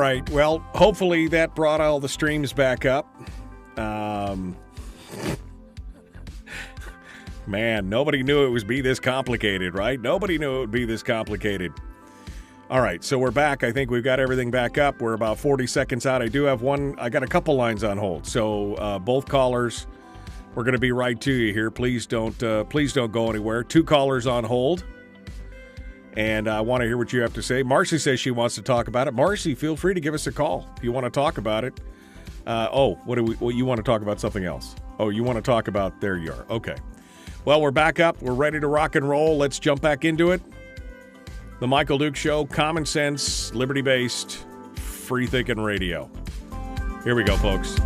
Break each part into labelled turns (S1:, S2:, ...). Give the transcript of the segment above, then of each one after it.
S1: right. Well, hopefully that brought all the streams back up. Man, nobody knew it would be this complicated, right? Nobody knew it would be this complicated. All right, so we're back. I think we've got everything back up. We're about 40 seconds out. I got a couple lines on hold. So both callers, we're going to be right to you here. Please don't go anywhere. 2 callers on hold. And I want to hear what you have to say. Marcy says she wants to talk about it. Marcy, feel free to give us a call if you want to talk about it. What you want to talk about something else? Oh, you want to talk about, there you are. Okay. Well, we're back up. We're ready to rock and roll. Let's jump back into it. The Michael Duke Show, common sense, liberty-based, free-thinking radio. Here we go, folks.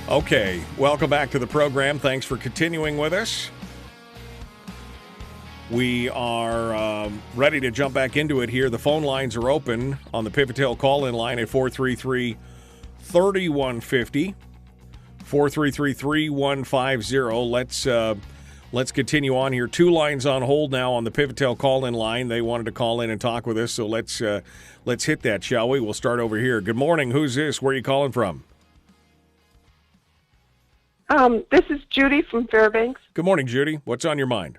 S1: Okay, welcome back to the program. Thanks for continuing with us. We are ready to jump back into it here. The phone lines are open on the Pivotel call-in line at 433-3150, 433-3150. Let's continue on here. 2 lines on hold now on the Pivotel call-in line. They wanted to call in and talk with us, so let's hit that, shall we? We'll start over here. Good morning. Who's this? Where are you calling from?
S2: This is Judy from Fairbanks.
S1: Good morning, Judy. What's on your mind?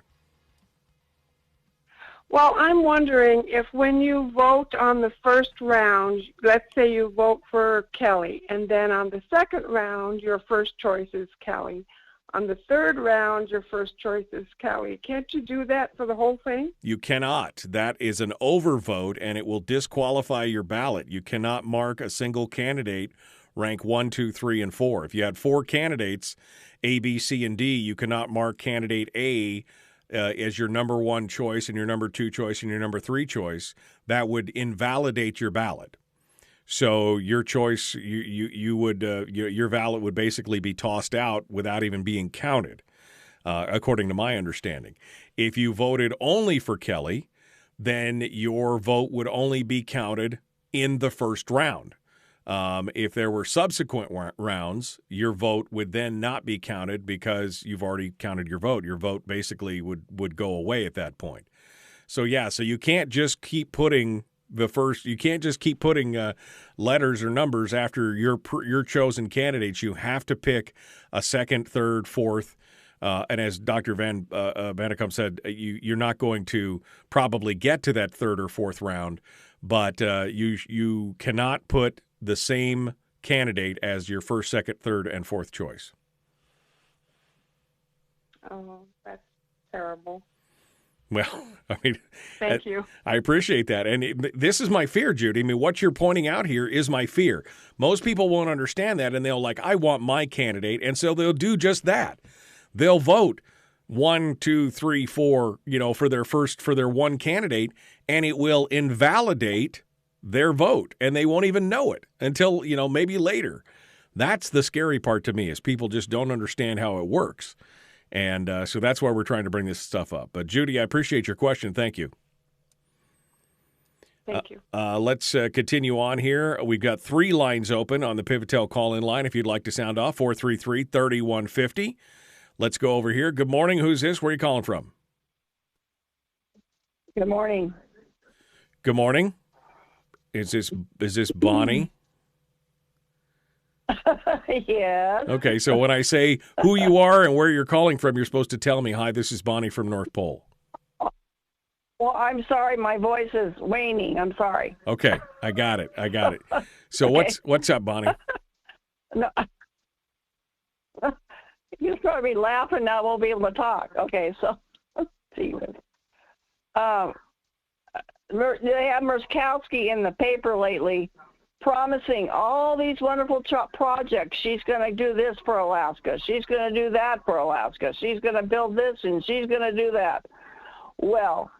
S2: Well, I'm wondering if when you vote on the first round, let's say you vote for Kelly, and then on the second round, your first choice is Kelly. On the third round, your first choice is Kelly. Can't you do that for the whole thing?
S1: You cannot. That is an overvote, and it will disqualify your ballot. You cannot mark a single candidate rank 1, 2, 3, and 4. If you had 4 candidates, A, B, C, and D, you cannot mark candidate A as your number 1 choice and your number 2 choice and your number 3 choice. That would invalidate your ballot. So your choice, your ballot would basically be tossed out without even being counted, according to my understanding. If you voted only for Kelly, then your vote would only be counted in the first round. If there were subsequent rounds, your vote would then not be counted because you've already counted your vote. Your vote basically would go away at that point. So you can't just keep putting letters or numbers after your chosen candidates. You have to pick a second, third, fourth. And as Dr. Van Bennekom said, you're not going to probably get to that third or fourth round, but you cannot put the same candidate as your first, second, third, and fourth choice.
S2: Oh, that's terrible.
S1: Well, I mean,
S2: thank you.
S1: I appreciate that. And this is my fear, Judy. I mean, what you're pointing out here is my fear. Most people won't understand that, and they'll I want my candidate, and so they'll do just that. They'll vote 1, 2, 3, 4, for their one candidate, and it will invalidate their vote, and they won't even know it until, maybe later. That's the scary part to me, is people just don't understand how it works. And so that's why we're trying to bring this stuff up. But, Judy, I appreciate your question. Thank you.
S2: Thank you.
S1: Let's continue on here. We've got 3 lines open on the Pivotel call-in line if you'd like to sound off, 433-3150. Let's go over here. Good morning. Who's this? Where are you calling from?
S3: Good morning.
S1: Good morning. Is this Bonnie?
S3: Yes.
S1: Okay, so when I say who you are and where you're calling from, you're supposed to tell me, hi, this is Bonnie from North Pole.
S3: Well, I'm sorry, my voice is waning. I'm sorry.
S1: Okay, I got it. So
S3: Okay.
S1: what's up, Bonnie?
S3: No, you started me laughing. Now I won't be able to talk. Okay, so see. They have Murkowski in the paper lately, promising all these wonderful projects. She's going to do this for Alaska. She's going to do that for Alaska. She's going to build this and she's going to do that. Well,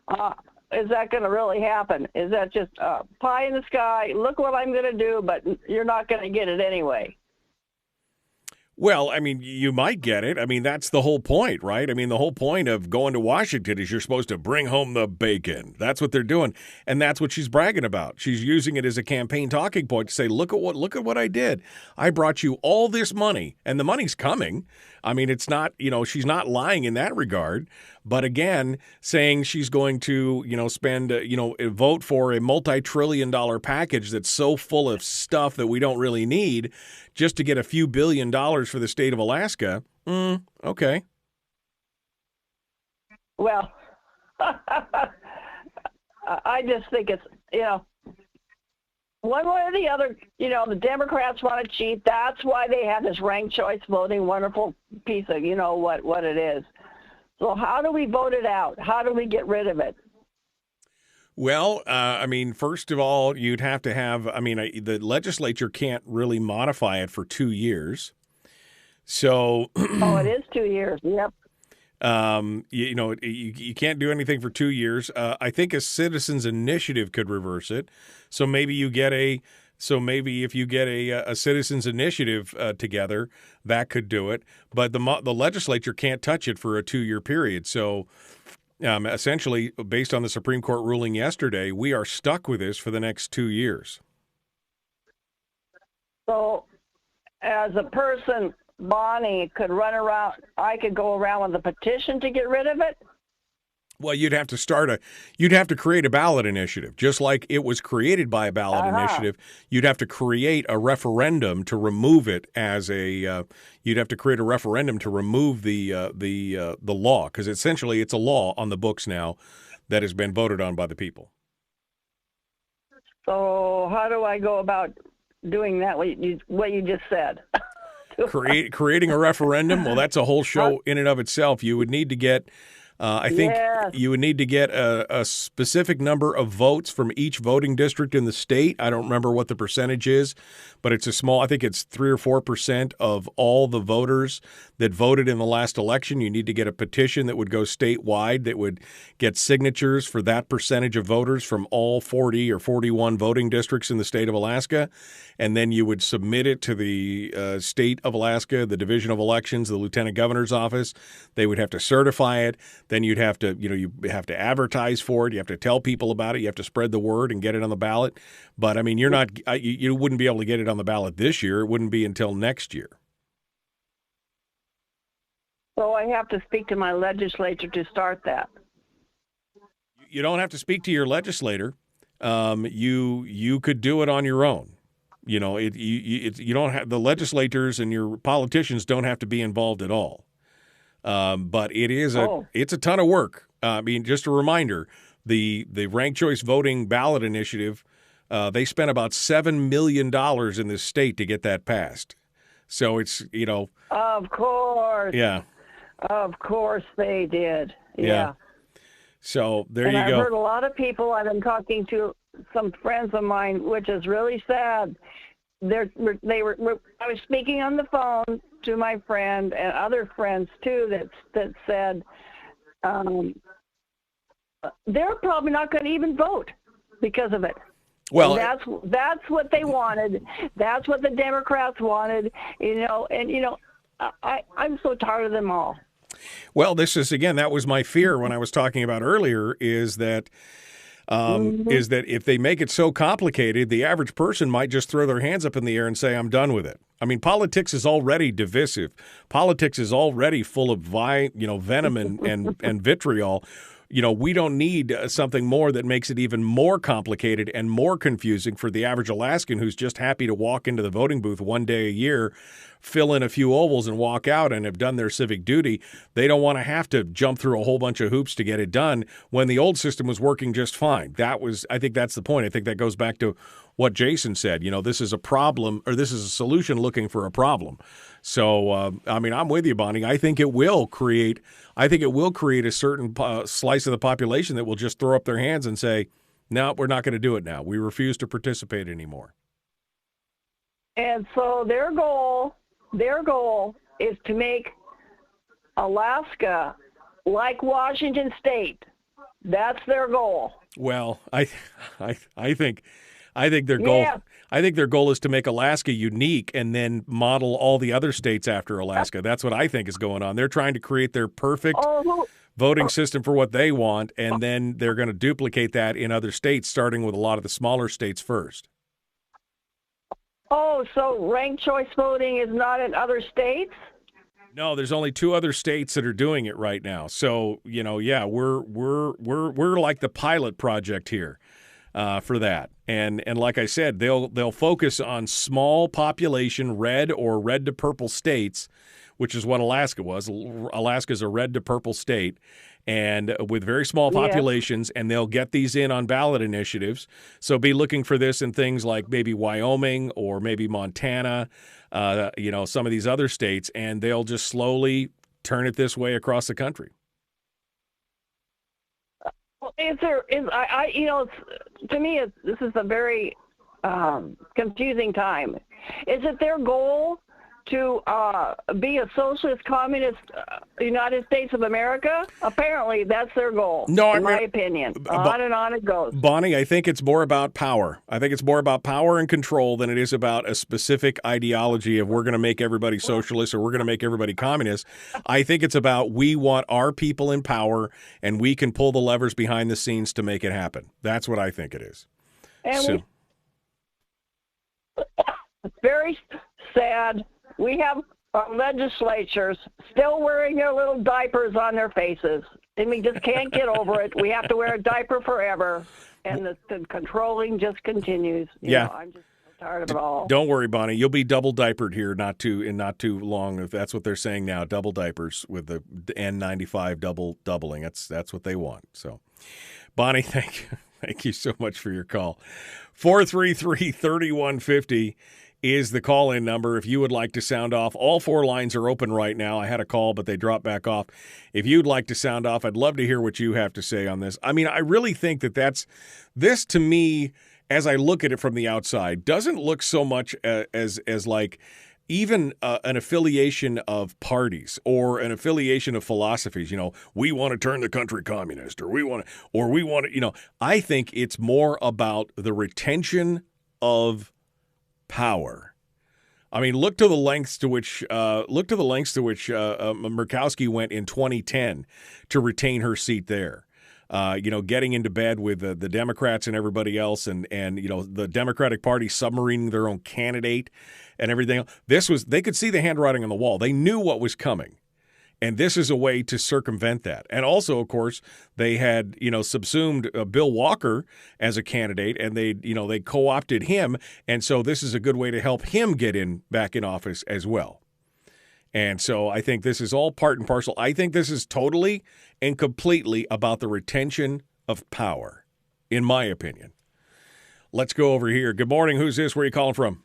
S3: is that going to really happen? Is that just pie in the sky? Look what I'm going to do, but you're not going to get it anyway.
S1: Well, I mean, you might get it. I mean, that's the whole point, right? I mean, the whole point of going to Washington is you're supposed to bring home the bacon. That's what they're doing, and that's what she's bragging about. She's using it as a campaign talking point to say, look at what I did. I brought you all this money, and the money's coming. I mean, it's not, she's not lying in that regard. But again, saying she's going to, spend, vote for a multi-trillion-dollar package that's so full of stuff that we don't really need just to get a few $1 billion for the state of Alaska. Okay.
S3: Well, I just think it's, one way or the other, the Democrats want to cheat. That's why they have this ranked choice voting, wonderful piece of, what it is. So how do we vote it out? How do we get rid of it?
S1: Well, I mean, first of all, you'd have to have, the legislature can't really modify it for 2 years. So.
S3: Oh, it is 2 years. Yep.
S1: You can't do anything for 2 years. I think a citizens initiative could reverse it. So maybe if you get a citizens initiative together, that could do it. But the legislature can't touch it for a 2-year period. So essentially, based on the Supreme Court ruling yesterday, we are stuck with this for the next 2 years.
S3: So as a person, Bonnie could run around, I could go around with a petition to get rid of it?
S1: Well, you'd have to create a ballot initiative, just like it was created by a ballot initiative. You'd have to create a referendum to remove it you'd have to create a referendum to remove the law, because essentially it's a law on the books now that has been voted on by the people.
S3: So how do I go about doing that, what you just said?
S1: Creating a referendum? Well, that's a whole show in and of itself. You would need to get you would need to get a specific number of votes from each voting district in the state. I don't remember what the percentage is, but it's I think it's 3 or 4% of all the voters that voted in the last election. You need to get a petition that would go statewide that would get signatures for that percentage of voters from all 40 or 41 voting districts in the state of Alaska. And then you would submit it to the state of Alaska, the Division of Elections, the Lieutenant Governor's office. They would have to certify it. Then you'd have to, you have to advertise for it. You have to tell people about it. You have to spread the word and get it on the ballot. But I mean, you wouldn't be able to get it on the ballot this year. It wouldn't be until next year.
S3: So I have to speak to my legislature to start that.
S1: You don't have to speak to your legislator. You could do it on your own. You don't have the legislators and your politicians don't have to be involved at all. But it's a ton of work. I mean, just a reminder, the ranked choice voting ballot initiative, they spent about $7 million in this state to get that passed. So it's,
S3: Of course.
S1: Yeah.
S3: Of course they did. Yeah.
S1: So there you go.
S3: I've heard a lot of people, I've been talking to some friends of mine, which is really sad. I was speaking on the phone to my friend and other friends too that said they're probably not going to even vote because of it.
S1: Well,
S3: that's what they wanted. That's what the Democrats wanted. I'm so tired of them all.
S1: Well, that was my fear when I was talking about earlier, is that if they make it so complicated, the average person might just throw their hands up in the air and say, I'm done with it. I mean, politics is already divisive. Politics is already full of venom and vitriol. We don't need something more that makes it even more complicated and more confusing for the average Alaskan who's just happy to walk into the voting booth one day a year, fill in a few ovals and walk out and have done their civic duty. They don't want to have to jump through a whole bunch of hoops to get it done when the old system was working just fine. I think that's the point. I think that goes back to what Jason said. This is a problem, or this is a solution looking for a problem. So, I'm with you, Bonnie. I think it will create a certain slice of the population that will just throw up their hands and say, no, we're not going to do it now. We refuse to participate anymore.
S3: And so their goal is to make Alaska like Washington State. That's their goal.
S1: Well, I think their goal.
S3: Yeah.
S1: I think their goal is to make Alaska unique and then model all the other states after Alaska. That's what I think is going on. They're trying to create their perfect voting system for what they want, and then they're going to duplicate that in other states, starting with a lot of the smaller states first.
S3: Oh, so ranked choice voting is not in other states?
S1: No, there's only 2 other states that are doing it right now. So, yeah, we're like the pilot project here for that. And like I said, they'll focus on small population red or red to purple states, which is what Alaska was. Alaska's a red to purple state, and with very small populations, and they'll get these in on ballot initiatives. So be looking for this in things like maybe Wyoming or maybe Montana, some of these other states, and they'll just slowly turn it this way across the country.
S3: Well, to me, this is a very confusing time. Is it their goal to be a socialist, communist United States of America? Apparently, that's their goal, in my opinion. On and on it goes.
S1: Bonnie, I think it's more about power. I think it's more about power and control than it is about a specific ideology of we're going to make everybody socialist or we're going to make everybody communist. I think it's about we want our people in power, and we can pull the levers behind the scenes to make it happen. That's what I think it is.
S3: And it's very sad. We have our legislatures still wearing their little diapers on their faces, and we just can't get over it. We have to wear a diaper forever, and the controlling just continues. I'm just tired of it all.
S1: Don't worry, Bonnie. You'll be double diapered here in not too long. If that's what they're saying now, double diapers with the N95 doubling. That's what they want. So, Bonnie, thank you so much for your call. 433-3150. Is the call-in number if you would like to sound off. All 4 lines are open right now. I had a call, but they dropped back off. If you'd like to sound off, I'd love to hear what you have to say on this. I mean, I really think this to me, as I look at it from the outside, doesn't look so much as like even an affiliation of parties or an affiliation of philosophies. We want to turn the country communist, or we want to, I think it's more about the retention of power. I mean, look to the lengths to which Murkowski went in 2010 to retain her seat there. Getting into bed with the Democrats and everybody else, and the Democratic Party submarining their own candidate and everything. They could see the handwriting on the wall. They knew what was coming. And this is a way to circumvent that. And also, of course, they had, subsumed Bill Walker as a candidate, and they co-opted him. And so this is a good way to help him get back in office as well. And so I think this is all part and parcel. I think this is totally and completely about the retention of power, in my opinion. Let's go over here. Good morning. Who's this? Where are you calling from?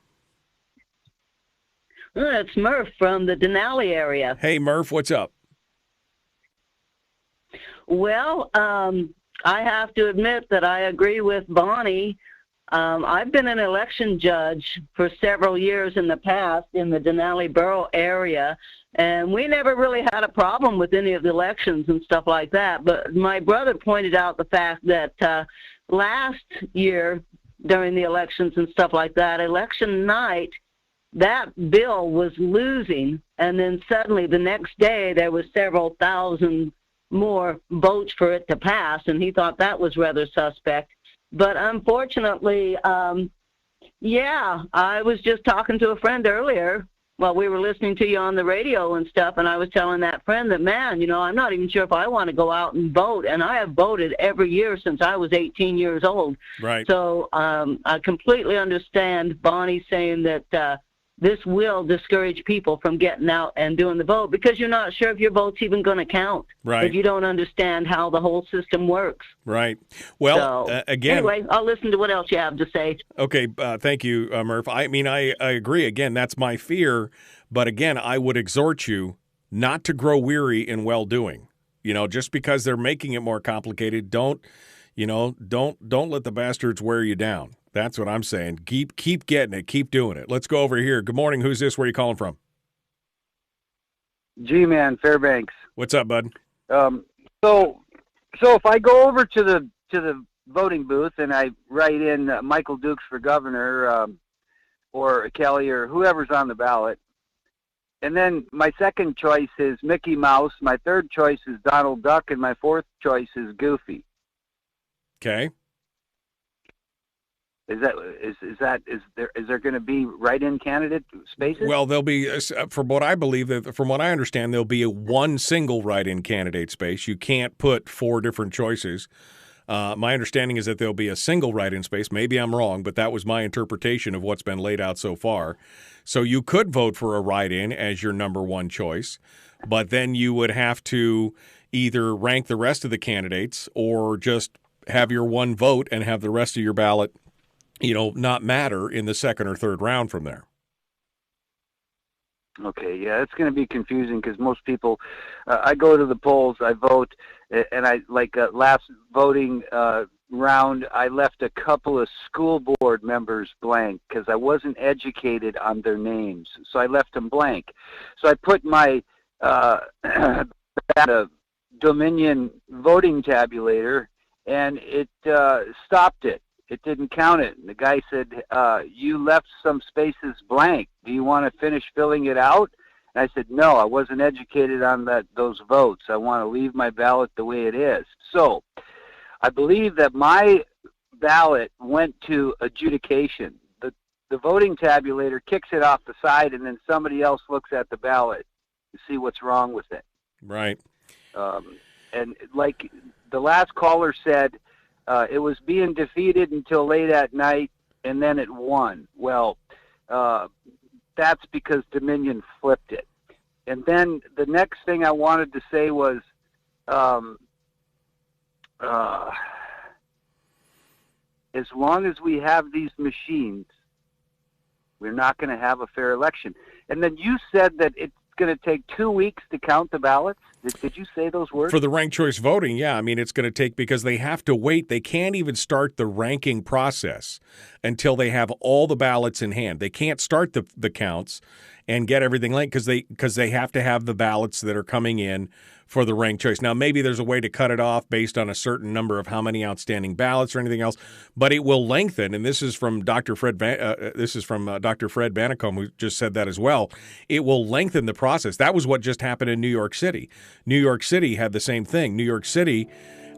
S4: It's Murph from the Denali area.
S1: Hey, Murph, what's up?
S4: Well, I have to admit that I agree with Bonnie. I've been an election judge for several years in the past in the Denali Borough area, and we never really had a problem with any of the elections and stuff like that. But my brother pointed out the fact that last year during the elections and stuff like that, election night, that bill was losing, and then suddenly the next day there was several thousand more votes for it to pass, and he thought that was rather suspect. But unfortunately, I was just talking to a friend earlier while we were listening to you on the radio and stuff, and I was telling that friend that, man, I'm not even sure if I want to go out and vote, and I have voted every year since I was 18 years old.
S1: Right.
S4: So I completely understand Bonnie saying that this will discourage people from getting out and doing the vote because you're not sure if your vote's even going to count.
S1: Right.
S4: If you don't understand how the whole system works.
S1: Right. Well, again.
S4: Anyway, I'll listen to what else you have to say.
S1: Okay. Thank you, Murph. I mean, I agree. Again, that's my fear. But again, I would exhort you not to grow weary in well-doing. Just because they're making it more complicated, don't let the bastards wear you down. That's what I'm saying. Keep getting it. Keep doing it. Let's go over here. Good morning. Who's this? Where are you calling from?
S5: G-Man, Fairbanks.
S1: What's up, bud?
S5: So if I go over to the voting booth and I write in Michael Dukes for governor, or Kelly or whoever's on the ballot. And then my second choice is Mickey Mouse. My third choice is Donald Duck, and my fourth choice is Goofy.
S1: Okay.
S5: Is there going to be write-in candidate spaces?
S1: Well, there'll be, from what I understand, there'll be one single write-in candidate space. You can't put 4 different choices. My understanding is that there'll be a single write-in space. Maybe I'm wrong, but that was my interpretation of what's been laid out so far. So you could vote for a write-in as your number one choice, but then you would have to either rank the rest of the candidates or just have your one vote and have the rest of your ballot, not matter in the second or third round from there.
S5: Okay, yeah, it's going to be confusing because most people, I go to the polls, I vote, and last voting round, I left a couple of school board members blank because I wasn't educated on their names, so I left them blank. So I put my Dominion voting tabulator, and it stopped it. It didn't count it. And the guy said, you left some spaces blank. Do you want to finish filling it out? And I said, no, I wasn't educated on those votes. I want to leave my ballot the way it is. So I believe that my ballot went to adjudication. The voting tabulator kicks it off the side, and then somebody else looks at the ballot to see what's wrong with it.
S1: Right.
S5: And like the last caller said, it was being defeated until late at night, and then it won. Well, that's because Dominion flipped it. And then the next thing I wanted to say was, as long as we have these machines, we're not going to have a fair election. And then you said that it's going to take 2 weeks to count the ballots. Did you say those words?
S1: For the ranked choice voting, yeah. I mean, it's going to take, because they have to wait. They can't even start the ranking process until they have all the ballots in hand. They can't start the counts and get everything linked because they have to have the ballots that are coming in for the ranked choice. Now, maybe there's a way to cut it off based on a certain number of how many outstanding ballots or anything else, but it will lengthen. And this is from Dr. Fred Dr. Fred Bennekom, who just said that as well. It will lengthen the process. That was what just happened in New York City. New York City had the same thing. New York City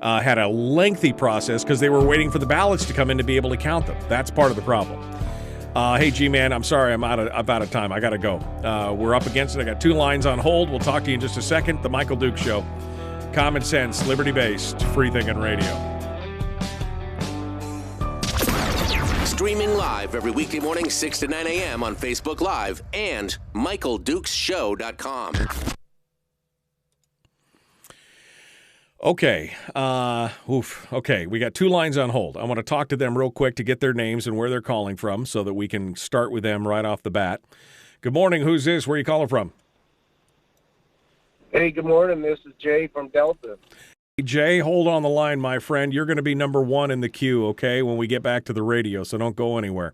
S1: had a lengthy process because they were waiting for the ballots to come in to be able to count them. That's part of the problem. Hey, G-Man, I'm sorry, I'm out of time. I got to go. We're up against it. I got 2 lines on hold. We'll talk to you in just a second. The Michael Dukes Show. Common sense, liberty-based, free-thinking radio.
S6: Streaming live every weekday morning, 6 to 9 a.m. on Facebook Live and MichaelDukesShow.com.
S1: Okay. Okay, we got 2 lines on hold. I want to talk to them real quick to get their names and where they're calling from so that we can start with them right off the bat. Good morning. Who's this? Where are you calling from?
S7: Hey, good morning. This is Jay from Delta.
S1: Hey, Jay, hold on the line, my friend. You're going to be number 1 in the queue, okay, when we get back to the radio, so don't go anywhere.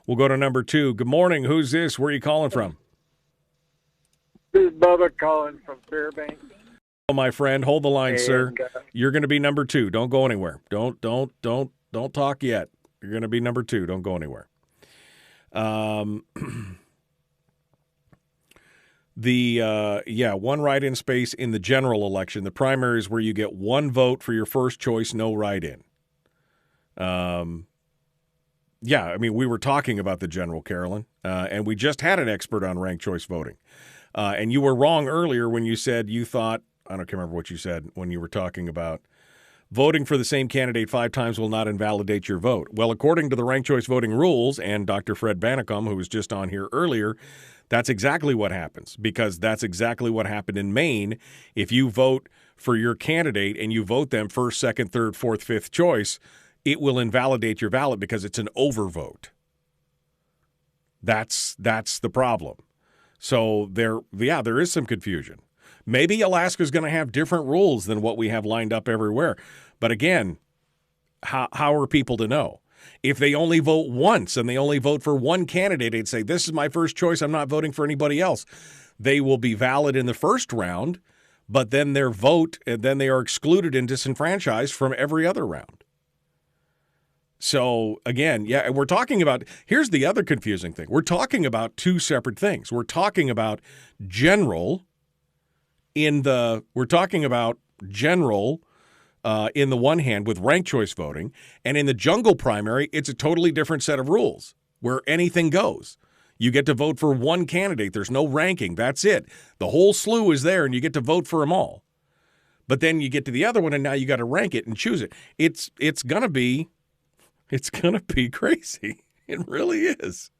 S1: We'll go to number 2. Good morning. Who's this? Where are you calling from?
S7: This is Bubba calling from Fairbanks.
S1: My friend, hold the line, sir. You're going to be number 2. Don't go anywhere. Don't talk yet. You're going to be number 2. Don't go anywhere. One write-in space in the general election. The primary is where you get 1 vote for your first choice, no write-in. I mean, we were talking about the general, Carolyn, and we just had an expert on ranked choice voting. And you were wrong earlier when you said you thought, I don't remember what you said when you were talking about voting for the same candidate 5 times will not invalidate your vote. Well, according to the ranked choice voting rules and Dr. Fred Bennekom, who was just on here earlier, that's exactly what happens, because that's exactly what happened in Maine. If you vote for your candidate and you vote them first, second, third, fourth, fifth choice, it will invalidate your ballot because it's an overvote. That's the problem. So there is some confusion. Maybe Alaska's going to have different rules than what we have lined up everywhere. But again, how are people to know? If they only vote once and they only vote for one candidate and say, this is my first choice, I'm not voting for anybody else, they will be valid in the first round, but then their vote, and then they are excluded and disenfranchised from every other round. So, again, yeah, we're talking about, here's the other confusing thing. We're talking about two separate things. We're talking about general in the one hand with ranked choice voting, and in the jungle primary, it's a totally different set of rules where anything goes. You get to vote for one candidate. There's no ranking. That's it. The whole slew is there, and you get to vote for them all. But then you get to the other one, and now you got to rank it and choose it. It's gonna be crazy. It really is.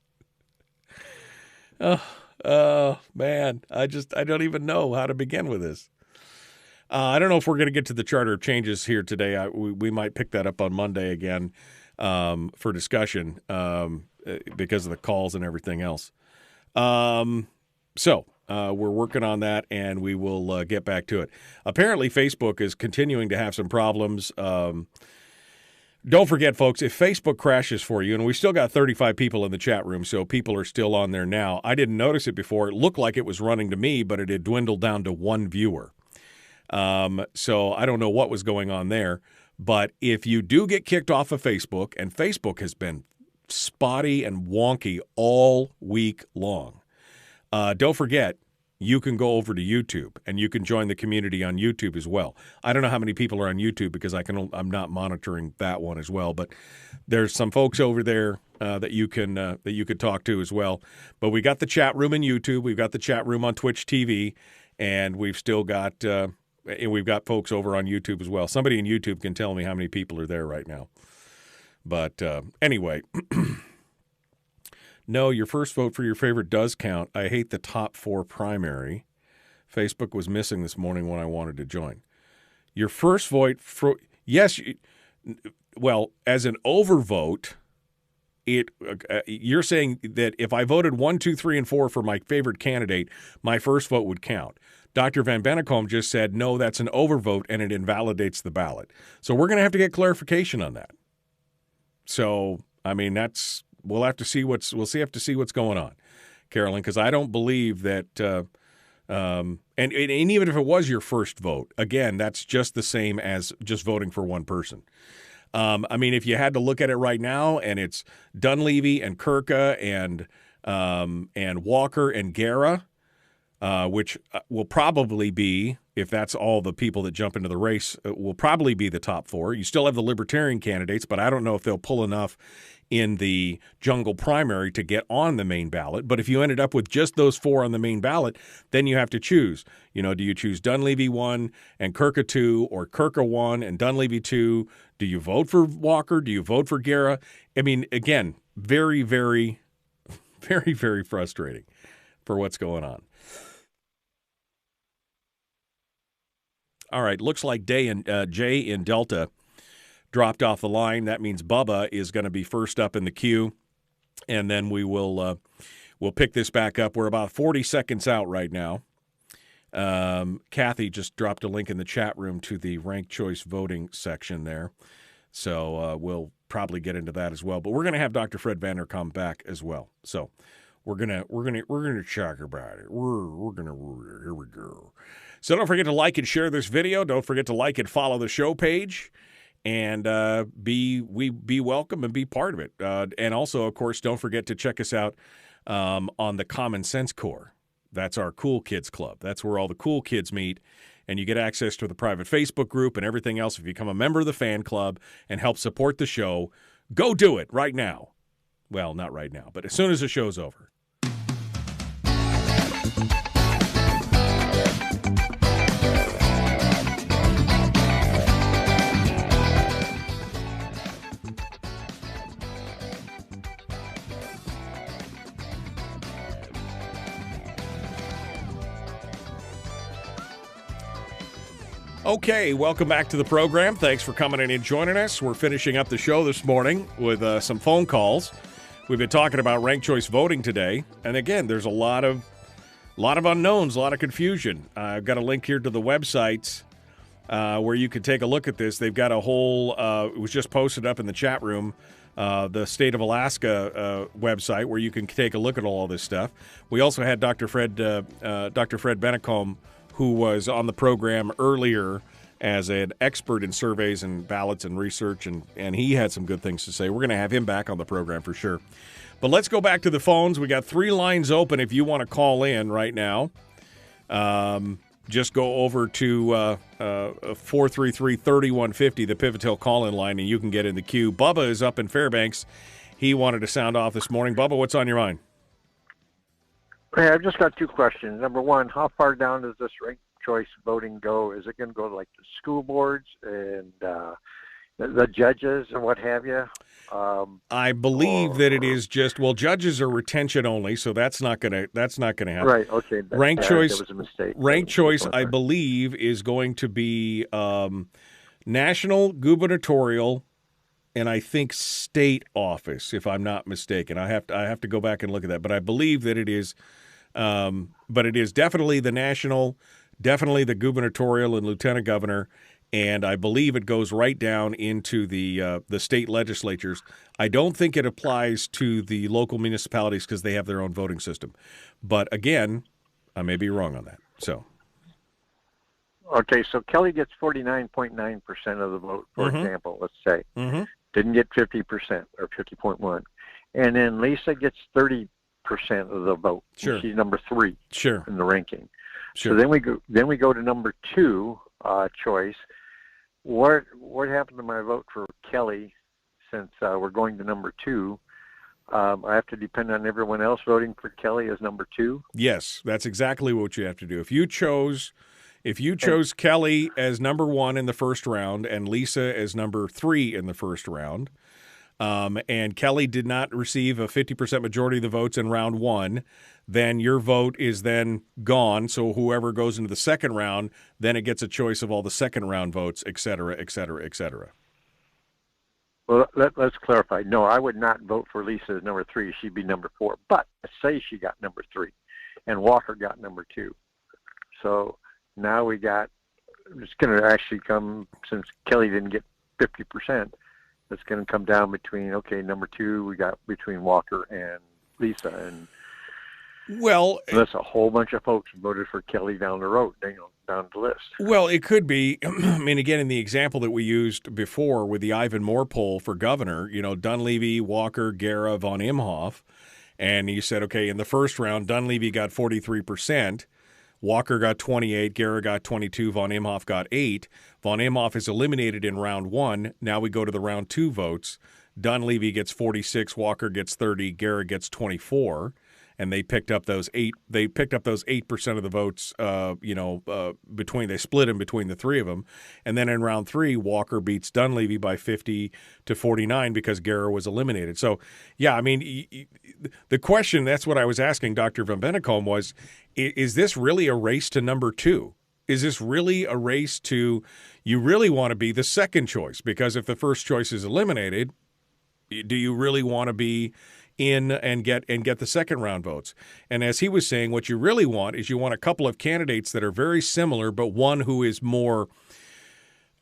S1: Oh man, I don't even know how to begin with this. I don't know if we're going to get to the charter of changes here today. We might pick that up on Monday again for discussion because of the calls and everything else. So we're working on that, and we will get back to it. Apparently, Facebook is continuing to have some problems. Don't forget, folks, if Facebook crashes for you, and we still got 35 people in the chat room, so people are still on there now. I didn't notice it before. It looked like it was running to me, but it had dwindled down to one viewer. So I don't know what was going on there. But if you do get kicked off of Facebook, and Facebook has been spotty and wonky all week long, don't forget, you can go over to YouTube, and you can join the community on YouTube as well. I don't know how many people are on YouTube because I'm not monitoring that one as well, but there's some folks over there that you could talk to as well. But we got the chat room in YouTube, we've got the chat room on Twitch TV, and we've still got we've got folks over on YouTube as well. Somebody in YouTube can tell me how many people are there right now. But anyway. No, your first vote for your favorite does count. I hate the top 4 primary. Facebook was missing this morning when I wanted to join. Your first vote for yes, well, as an overvote, you're saying that if I voted 1, 2, 3, and 4 for my favorite candidate, my first vote would count. Dr. Van Bennekom just said, no, that's an overvote, and it invalidates the ballot. So we're going to have to get clarification on that. So, I mean, we'll have to see what's going on, Carolyn, because I don't believe that. And even if it was your first vote, again, that's just the same as just voting for one person. I mean, if you had to look at it right now, and it's Dunleavy and Kirka and Walker and Guerra, which will probably be, if that's all the people that jump into the race, will probably be the top 4. You still have the Libertarian candidates, but I don't know if they'll pull enough in the jungle primary to get on the main ballot. But if you ended up with just those 4 on the main ballot, then you have to choose. Do you choose Dunleavy 1 and Kirka 2, or Kirka 1 and Dunleavy 2? Do you vote for Walker? Do you vote for Guerra? I mean, again, very, very, very, very frustrating for what's going on. All right, looks like Jay in Delta dropped off the line. That means Bubba is going to be first up in the queue, and then we'll pick this back up. We're about 40 seconds out right now. Kathy just dropped a link in the chat room to the ranked choice voting section there, so we'll probably get into that as well. But we're going to have Dr. Fred Van Bennekom back as well. So we're gonna talk about it. Here we go. So don't forget to like and share this video. Don't forget to like and follow the show page. And be welcome and be part of it. And also, of course, don't forget to check us out on the Common Sense Corps. That's our cool kids club. That's where all the cool kids meet, and you get access to the private Facebook group and everything else. If you become a member of the fan club and help support the show, go do it right now. Well, not right now, but as soon as the show's over. Okay, welcome back to the program. Thanks for coming in and joining us. We're finishing up the show this morning with some phone calls. We've been talking about ranked choice voting today, and again, there's a lot of unknowns, a lot of confusion. I've got a link here to the websites where you can take a look at this. They've got a whole. It was just posted up in the chat room. The State of Alaska website where you can take a look at all this stuff. We also had Dr. Fred Bennekom, who was on the program earlier as an expert in surveys and ballots and research, and he had some good things to say. We're going to have him back on the program for sure. But let's go back to the phones. We got 3 lines open if you want to call in right now. Just go over to 433-3150, the Pivot Hill call-in line, and you can get in the queue. Bubba is up in Fairbanks. He wanted to sound off this morning. Bubba, what's on your mind?
S7: Hey, I've just got 2 questions. Number 1, how far down does this ranked choice voting go? Is it going to go to like the school boards and the judges and what have you?
S1: I believe that it is just, well, judges are retention only, so that's not gonna happen.
S7: Right. Okay.
S1: Ranked choice.
S7: That was a mistake.
S1: Ranked choice, I believe, is going to be national, gubernatorial, and I think state office, if I'm not mistaken. I have to go back and look at that, but I believe that it is. But it is definitely the national, definitely the gubernatorial and lieutenant governor. And I believe it goes right down into the state legislatures. I don't think it applies to the local municipalities because they have their own voting system. But again, I may be wrong on that. So,
S7: okay, so Kelly gets 49.9% of the vote, for example. Let's say didn't get 50% or 50.1, and then Lisa gets 30% of the vote.
S1: Sure,
S7: she's number 3.
S1: Sure,
S7: in the ranking.
S1: Sure.
S7: So then we go to number 2 choice. What happened to my vote for Kelly since we're going to number 2? I have to depend on everyone else voting for Kelly as number 2?
S1: Yes, that's exactly what you have to do. If you chose Kelly as number 1 in the first round and Lisa as number 3 in the first round, and Kelly did not receive a 50% majority of the votes in round 1, then your vote is then gone. So whoever goes into the second round, then it gets a choice of all the second round votes, et cetera, et cetera, et cetera.
S7: Well, let's clarify. No, I would not vote for Lisa as number 3. She'd be number 4. But say she got number 3 and Walker got number 2. So now it's going to actually come, since Kelly didn't get 50%, it's going to come down between, number 2 we got between Walker and Lisa. And
S1: well,
S7: that's a whole bunch of folks voted for Kelly down the road, down the list.
S1: Well, it could be. I mean, again, in the example that we used before with the Ivan Moore poll for governor, Dunleavy, Walker, Guerra, von Imhoff, and you said, okay, in the first round, Dunleavy got 43%, Walker got 28, Guerra got 22, von Imhoff got 8. Von Imhoff is eliminated in round 1. Now we go to the round 2 votes. Dunleavy gets 46, Walker gets 30, Guerra gets 24. And they picked up those 8. They picked up those 8% of the votes. They split them between the 3 of them, and then in round 3, Walker beats Dunleavy by 50 to 49 because Guerra was eliminated. So, yeah, I mean, the question, that's what I was asking Dr. Van Bennekom was, is this really a race to number 2? Is this really a race to, you really want to be the second choice? Because if the first choice is eliminated, do you really want to be in and get the second round votes? And as he was saying, what you really want is you want a couple of candidates that are very similar, but one who is more,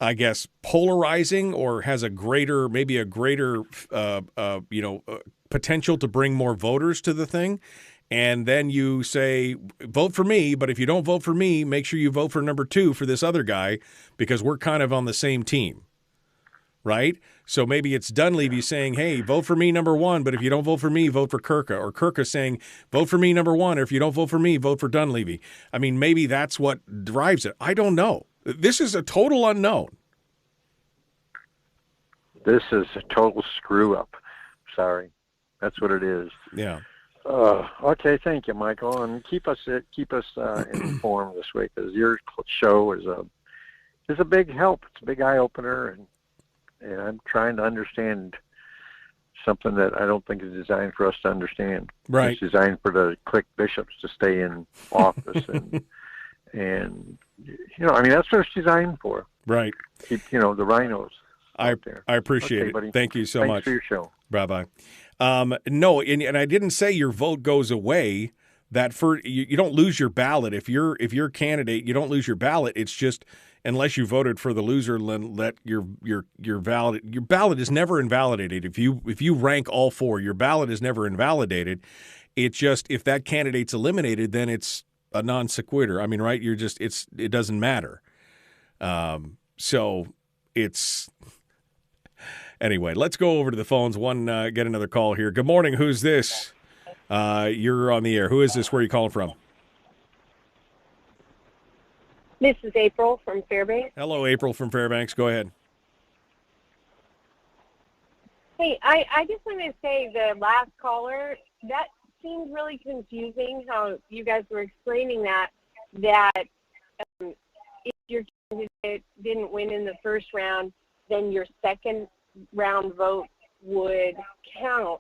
S1: I guess, polarizing or has a greater potential to bring more voters to the thing. And then you say, vote for me, but if you don't vote for me, make sure you vote for number 2 for this other guy because we're kind of on the same team. Right? So maybe it's Dunleavy saying, hey, vote for me number 1, but if you don't vote for me, vote for Kirka. Or Kirka saying, vote for me number 1, or if you don't vote for me, vote for Dunleavy. I mean, maybe that's what drives it. I don't know. This is a total unknown.
S7: This is a total screw up. Sorry. That's what it is.
S1: Yeah.
S7: Okay, thank you, Michael. And keep us informed this week, because your show is a big help. It's a big eye-opener, and I'm trying to understand something that I don't think is designed for us to understand.
S1: Right.
S7: It's designed for the click bishops to stay in office, and that's what it's designed for.
S1: Right.
S7: Keep the rhinos out there.
S1: I appreciate it.
S7: Buddy.
S1: Thank you so much.
S7: Thanks for your show.
S1: Bye-bye. No, and I didn't say your vote goes away. That you don't lose your ballot if you're a candidate. You don't lose your ballot. It's just, unless you voted for the loser, let your ballot is never invalidated. If you rank all 4, your ballot is never invalidated. It's just, if that candidate's eliminated, then it's a non sequitur. I mean, right? It doesn't matter. So it's anyway. Let's go over to the phones. Get another call here. Good morning. Who's this? You're on the air. Who is this? Where are you calling from?
S8: This is April from Fairbanks.
S1: Hello, April from Fairbanks. Go ahead.
S8: Hey, I just want to say the last caller, that seemed really confusing how you guys were explaining that if your candidate didn't win in the first round, then your second round vote would count.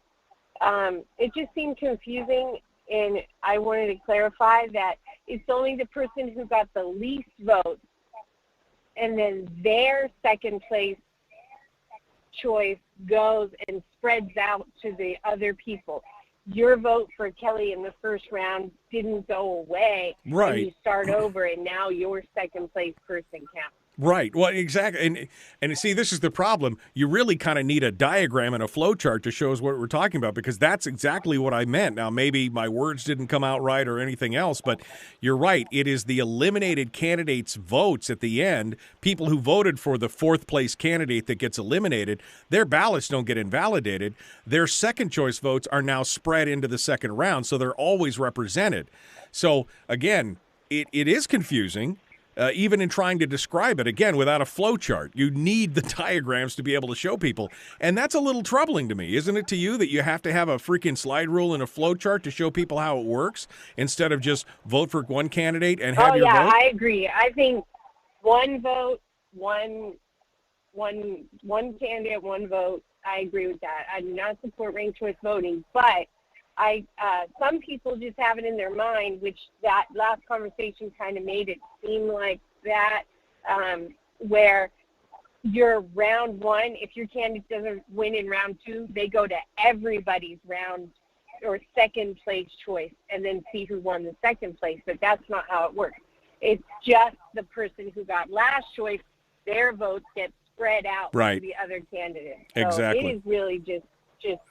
S8: It just seemed confusing, and I wanted to clarify that it's only the person who got the least votes, and then their second place choice goes and spreads out to the other people. Your vote for Kelly in the first round didn't go away.
S1: Right.
S8: And you start over, and now your second place person counts.
S1: Right. Well, exactly. And see, this is the problem. You really kind of need a diagram and a flow chart to show us what we're talking about, because that's exactly what I meant. Now, maybe my words didn't come out right or anything else, but you're right. It is the eliminated candidates' votes at the end, people who voted for the fourth place candidate that gets eliminated, their ballots don't get invalidated. Their second choice votes are now spread into the second round, so they're always represented. So, again, it is confusing. Even in trying to describe it, again, without a flow chart. You need the diagrams to be able to show people. And that's a little troubling to me, isn't it to you, that you have to have a freaking slide rule and a flow chart to show people how it works instead of just vote for one candidate and have your vote?
S8: Oh, yeah, I agree. I think one vote, one candidate, one vote. I agree with that. I do not support ranked choice voting, but some people just have it in their mind, which that last conversation kind of made it seem like that, where your round one, if your candidate doesn't win in round two, they go to everybody's round or second place choice and then see who won the second place. But that's not how it works. It's just the person who got last choice, their votes get spread out
S1: right.
S8: to the other candidate. So
S1: exactly.
S8: It is really just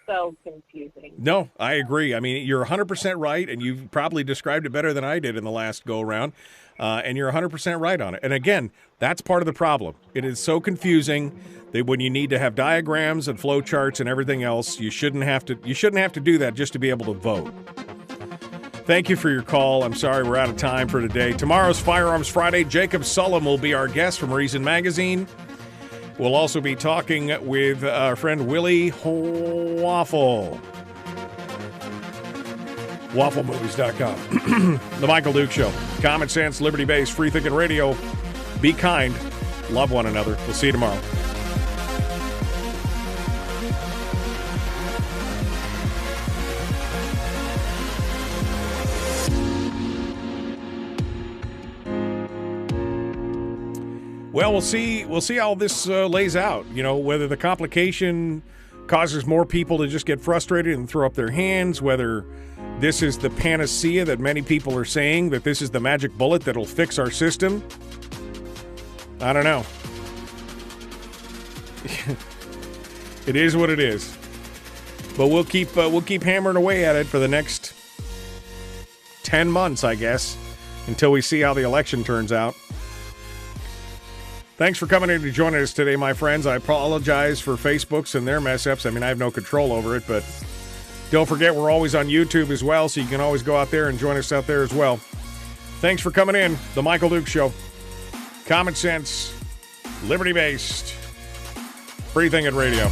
S8: so confusing.
S1: No, I agree. I mean, you're 100% right, and you've probably described it better than I did in the last go-around, and you're 100% right on it. And again, that's part of the problem. It is so confusing that when you need to have diagrams and flow charts and everything else, you shouldn't have to do that just to be able to vote. Thank you for your call. I'm sorry we're out of time for today. Tomorrow's Firearms Friday. Jacob Sullum will be our guest from Reason Magazine. We'll also be talking with our friend Willie Waffle. WaffleMovies.com. The Michael Duke Show. Common sense, liberty-based, free-thinking radio. Be kind. Love one another. We'll see you tomorrow. Well, we'll see how this lays out. You know, whether the complication causes more people to just get frustrated and throw up their hands, whether this is the panacea that many people are saying, that this is the magic bullet that'll fix our system. I don't know. It is what it is. But we'll keep hammering away at it for the next 10 months, I guess, until we see how the election turns out. Thanks for coming in to join us today, my friends. I apologize for Facebooks and their mess-ups. I mean, I have no control over it, but don't forget we're always on YouTube as well, so you can always go out there and join us out there as well. Thanks for coming in. The Michael Duke Show. Common sense, liberty-based, free-thinking radio.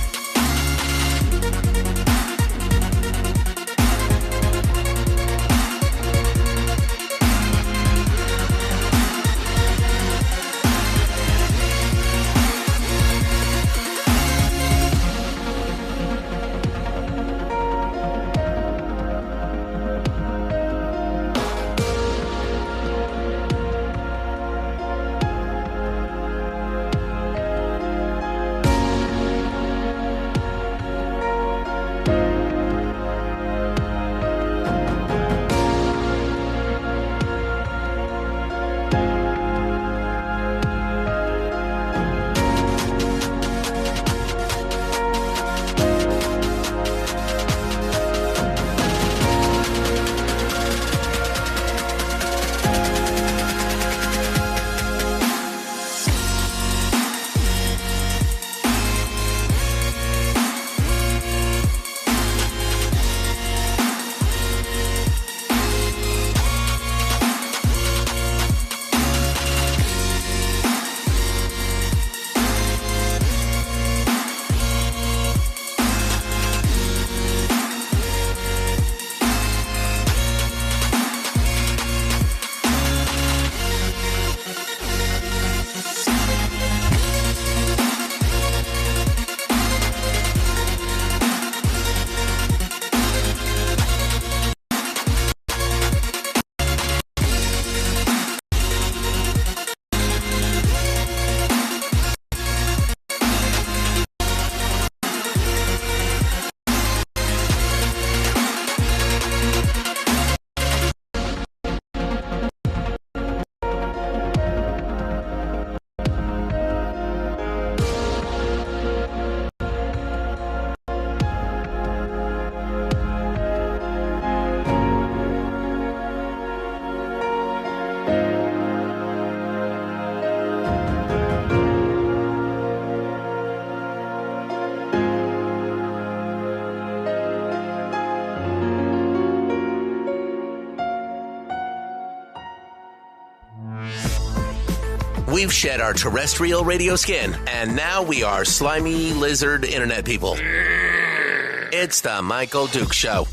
S6: We've shed our terrestrial radio skin, and now we are slimy lizard internet people. It's the Michael Dukes Show.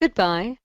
S9: Goodbye.